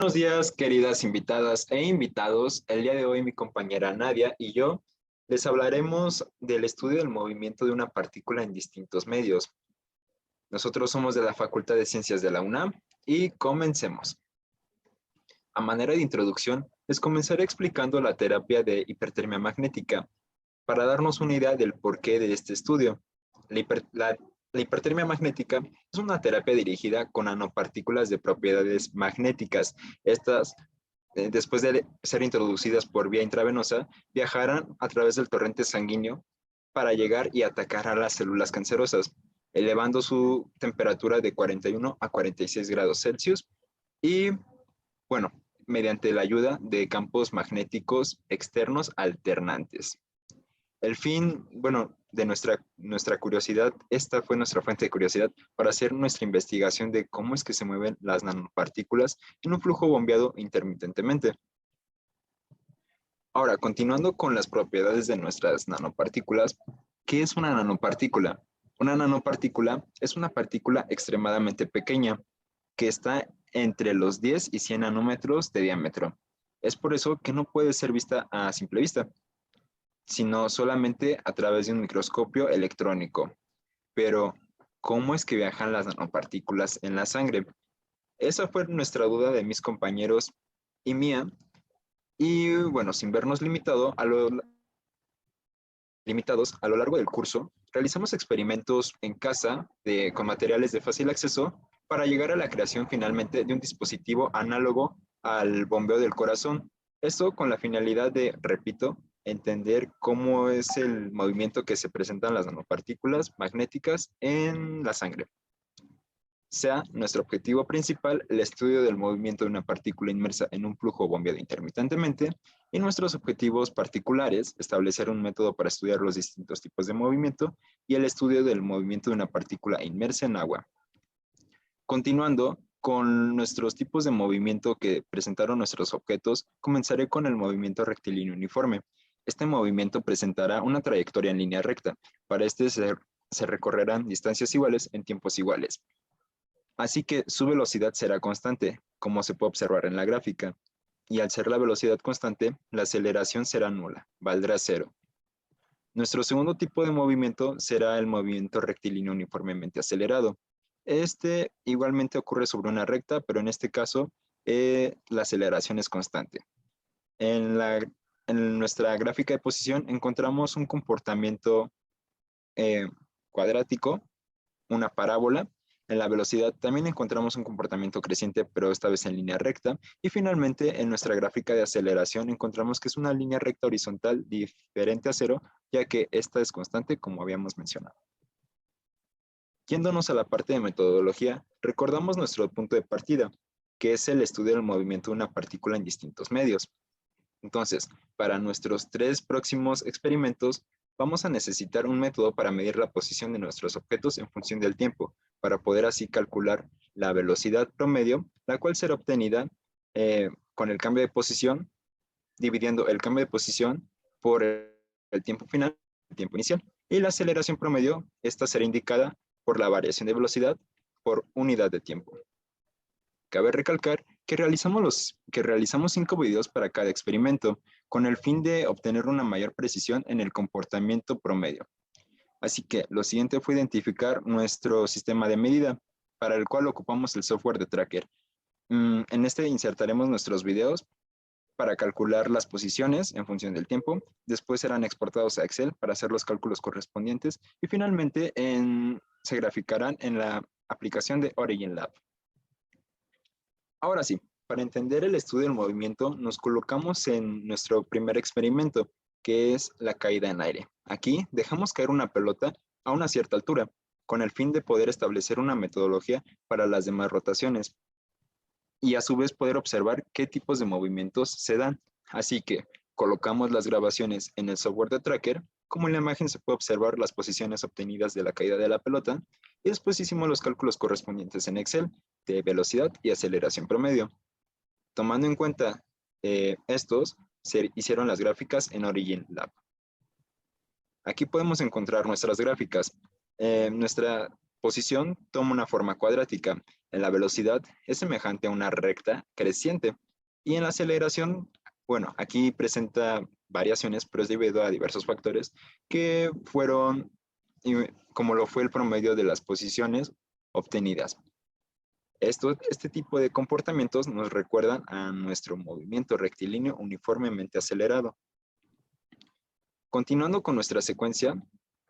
Buenos días, queridas invitadas e invitados. El día de hoy mi compañera Nadia y yo les hablaremos del estudio del movimiento de una partícula en distintos medios. Nosotros somos de la Facultad de Ciencias de la UNAM y comencemos. A manera de introducción, les comenzaré explicando la terapia de hipertermia magnética para darnos una idea del porqué de este estudio. La hipertermia magnética es una terapia dirigida con nanopartículas de propiedades magnéticas. Estas, después de ser introducidas por vía intravenosa, viajarán a través del torrente sanguíneo para llegar y atacar a las células cancerosas, elevando su temperatura de 41 a 46 grados Celsius y, bueno, mediante la ayuda de campos magnéticos externos alternantes. El fin, bueno, de nuestra curiosidad, esta fue nuestra fuente de curiosidad para hacer nuestra investigación de cómo es que se mueven las nanopartículas en un flujo bombeado intermitentemente. Ahora, continuando con las propiedades de nuestras nanopartículas, ¿qué es una nanopartícula? Una nanopartícula es una partícula extremadamente pequeña que está entre los 10 y 100 nanómetros de diámetro. Es por eso que no puede ser vista a simple vista, sino solamente a través de un microscopio electrónico. Pero, ¿cómo es que viajan las nanopartículas en la sangre? Esa fue nuestra duda de mis compañeros y mía. Y bueno, sin vernos limitados a lo largo del curso, realizamos experimentos en casa con materiales de fácil acceso para llegar a la creación finalmente de un dispositivo análogo al bombeo del corazón. Esto con la finalidad de, repito, entender cómo es el movimiento que se presentan las nanopartículas magnéticas en la sangre. Sea nuestro objetivo principal el estudio del movimiento de una partícula inmersa en un flujo bombeado intermitentemente, y nuestros objetivos particulares, establecer un método para estudiar los distintos tipos de movimiento y el estudio del movimiento de una partícula inmersa en agua. Continuando con nuestros tipos de movimiento que presentaron nuestros objetos, comenzaré con el movimiento rectilíneo uniforme. Este movimiento presentará una trayectoria en línea recta. Para este se recorrerán distancias iguales en tiempos iguales. Así que su velocidad será constante, como se puede observar en la gráfica. Y al ser la velocidad constante, la aceleración será nula, valdrá cero. Nuestro segundo tipo de movimiento será el movimiento rectilíneo uniformemente acelerado. Este igualmente ocurre sobre una recta, pero en este caso la aceleración es constante. En nuestra gráfica de posición encontramos un comportamiento cuadrático, una parábola. En la velocidad también encontramos un comportamiento creciente, pero esta vez en línea recta. Y finalmente, en nuestra gráfica de aceleración encontramos que es una línea recta horizontal diferente a cero, ya que esta es constante, como habíamos mencionado. Yéndonos a la parte de metodología, recordamos nuestro punto de partida, que es el estudio del movimiento de una partícula en distintos medios. Entonces, para nuestros 3 próximos experimentos, vamos a necesitar un método para medir la posición de nuestros objetos en función del tiempo, para poder así calcular la velocidad promedio, la cual será obtenida con el cambio de posición, dividiendo el cambio de posición por el tiempo final, el tiempo inicial. Y la aceleración promedio, esta será indicada por la variación de velocidad por unidad de tiempo. Cabe recalcar que realizamos 5 videos para cada experimento, con el fin de obtener una mayor precisión en el comportamiento promedio. Así que lo siguiente fue identificar nuestro sistema de medida, para el cual ocupamos el software de Tracker. En este insertaremos nuestros videos para calcular las posiciones en función del tiempo. Después serán exportados a Excel para hacer los cálculos correspondientes y finalmente se graficarán en la aplicación de Origin Lab. Ahora sí, para entender el estudio del movimiento, nos colocamos en nuestro primer experimento, que es la caída en aire. Aquí dejamos caer una pelota a una cierta altura, con el fin de poder establecer una metodología para las demás rotaciones y a su vez poder observar qué tipos de movimientos se dan. Así que colocamos las grabaciones en el software de Tracker. Como en la imagen se puede observar las posiciones obtenidas de la caída de la pelota, y después hicimos los cálculos correspondientes en Excel de velocidad y aceleración promedio. Tomando en cuenta estos, se hicieron las gráficas en Origin Lab. Aquí podemos encontrar nuestras gráficas. Nuestra posición toma una forma cuadrática. En la velocidad es semejante a una recta creciente. Y en la aceleración, bueno, aquí presenta variaciones, pero es debido a diversos factores que fueron, como lo fue el promedio de las posiciones obtenidas. Este tipo de comportamientos nos recuerdan a nuestro movimiento rectilíneo uniformemente acelerado. Continuando con nuestra secuencia,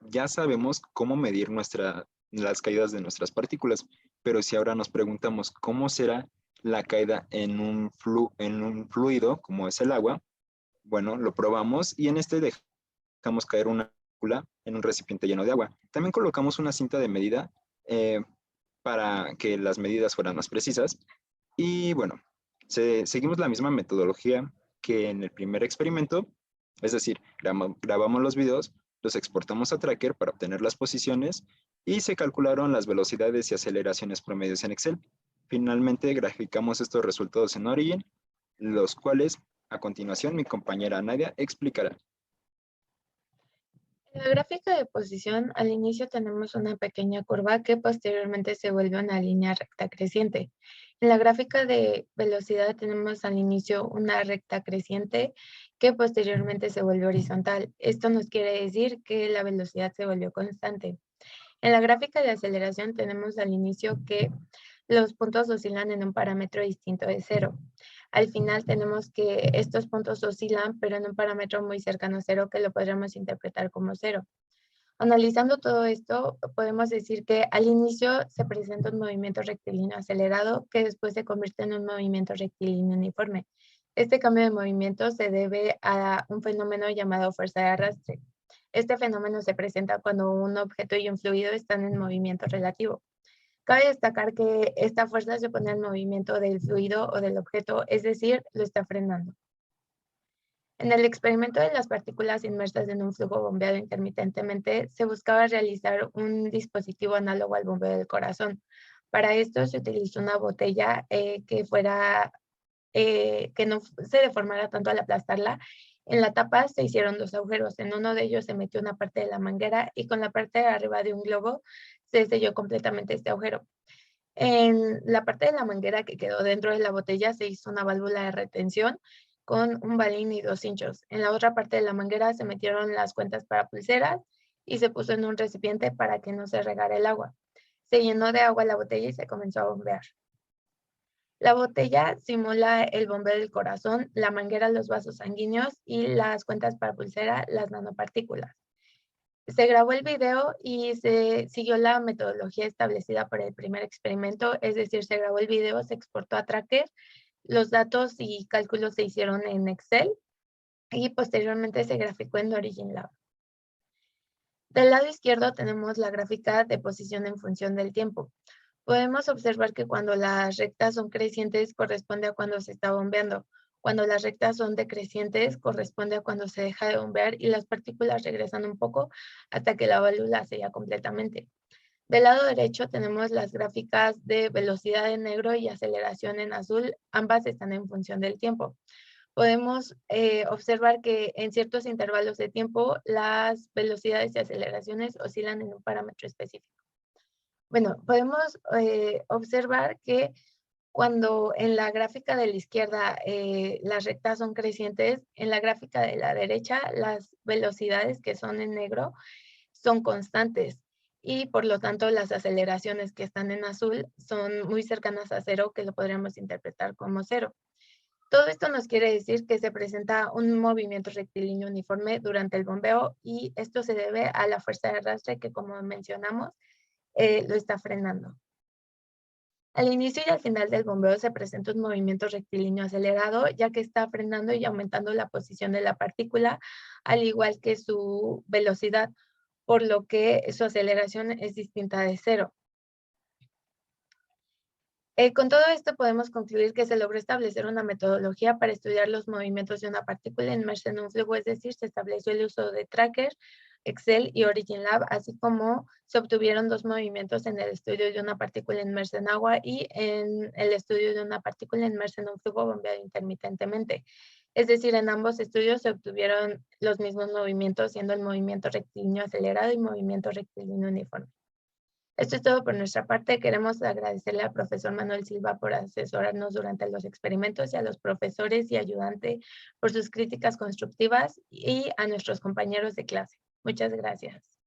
ya sabemos cómo medir las caídas de nuestras partículas, pero si ahora nos preguntamos cómo será la caída en un fluido, como es el agua, bueno, lo probamos y en este dejamos caer una partícula en un recipiente lleno de agua. También colocamos una cinta de medida para que las medidas fueran más precisas. Y bueno, seguimos la misma metodología que en el primer experimento, es decir, grabamos los videos, los exportamos a Tracker para obtener las posiciones y se calcularon las velocidades y aceleraciones promedios en Excel. Finalmente, graficamos estos resultados en Origin, los cuales a continuación mi compañera Nadia explicará. En la gráfica de posición, al inicio tenemos una pequeña curva que posteriormente se vuelve una línea recta creciente. En la gráfica de velocidad tenemos al inicio una recta creciente que posteriormente se vuelve horizontal. Esto nos quiere decir que la velocidad se volvió constante. En la gráfica de aceleración tenemos al inicio que los puntos oscilan en un parámetro distinto de cero. Al final tenemos que estos puntos oscilan, pero en un parámetro muy cercano a cero que lo podríamos interpretar como cero. Analizando todo esto, podemos decir que al inicio se presenta un movimiento rectilíneo acelerado que después se convierte en un movimiento rectilíneo uniforme. Este cambio de movimiento se debe a un fenómeno llamado fuerza de arrastre. Este fenómeno se presenta cuando un objeto y un fluido están en movimiento relativo. Cabe destacar que esta fuerza se opone al movimiento del fluido o del objeto, es decir, lo está frenando. En el experimento de las partículas inmersas en un flujo bombeado intermitentemente, se buscaba realizar un dispositivo análogo al bombeo del corazón. Para esto se utilizó una botella que no se deformara tanto al aplastarla. En la tapa se hicieron dos agujeros. En uno de ellos se metió una parte de la manguera y con la parte de arriba de un globo se selló completamente este agujero. En la parte de la manguera que quedó dentro de la botella se hizo una válvula de retención con un balín y dos hinchos. En la otra parte de la manguera se metieron las cuentas para pulseras y se puso en un recipiente para que no se regara el agua. Se llenó de agua la botella y se comenzó a bombear. La botella simula el bombeo del corazón, la manguera los vasos sanguíneos y las cuentas para pulsera las nanopartículas. Se grabó el video y se siguió la metodología establecida para el primer experimento, es decir, se grabó el video, se exportó a Tracker, los datos y cálculos se hicieron en Excel y posteriormente se graficó en Origin Lab. Del lado izquierdo tenemos la gráfica de posición en función del tiempo. Podemos observar que cuando las rectas son crecientes corresponde a cuando se está bombeando. Cuando las rectas son decrecientes corresponde a cuando se deja de bombear y las partículas regresan un poco hasta que la válvula sella completamente. Del lado derecho tenemos las gráficas de velocidad en negro y aceleración en azul. Ambas están en función del tiempo. Podemos observar que en ciertos intervalos de tiempo las velocidades y aceleraciones oscilan en un parámetro específico. Bueno, podemos observar que cuando en la gráfica de la izquierda las rectas son crecientes, en la gráfica de la derecha las velocidades que son en negro son constantes y por lo tanto las aceleraciones que están en azul son muy cercanas a cero, que lo podríamos interpretar como cero. Todo esto nos quiere decir que se presenta un movimiento rectilíneo uniforme durante el bombeo y esto se debe a la fuerza de arrastre que, como mencionamos, lo está frenando. Al inicio y al final del bombeo se presenta un movimiento rectilíneo acelerado, ya que está frenando y aumentando la posición de la partícula, al igual que su velocidad, por lo que su aceleración es distinta de cero. Con todo esto podemos concluir que se logró establecer una metodología para estudiar los movimientos de una partícula inmersa en un flujo, es decir, se estableció el uso de Tracker, Excel y Origin Lab, así como se obtuvieron dos movimientos en el estudio de una partícula inmersa en agua y en el estudio de una partícula inmersa en un flujo bombeado intermitentemente. Es decir, en ambos estudios se obtuvieron los mismos movimientos, siendo el movimiento rectilíneo acelerado y movimiento rectilíneo uniforme. Esto es todo por nuestra parte. Queremos agradecerle al profesor Manuel Silva por asesorarnos durante los experimentos y a los profesores y ayudantes por sus críticas constructivas y a nuestros compañeros de clase. Muchas gracias.